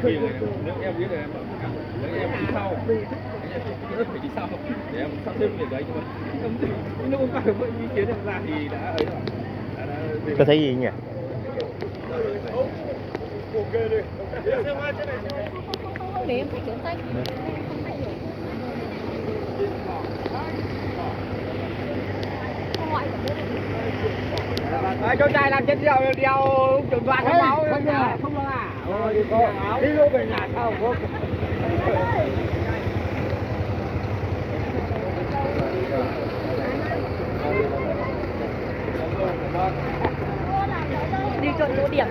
vì nếu em biết là em bảo nếu em đi sau em phải đi sau để em sắp xếp việc đấy, nhưng mà lúc không phải với ý kiến em ra thì đã ấy rồi. Có thấy gì nhỉ? Để em phải rửa tay. Cho trai làm chết đeo chuẩn đoán không máu không lo à? Đi luôn về nhà sao không? Đi chọn chỗ điểm.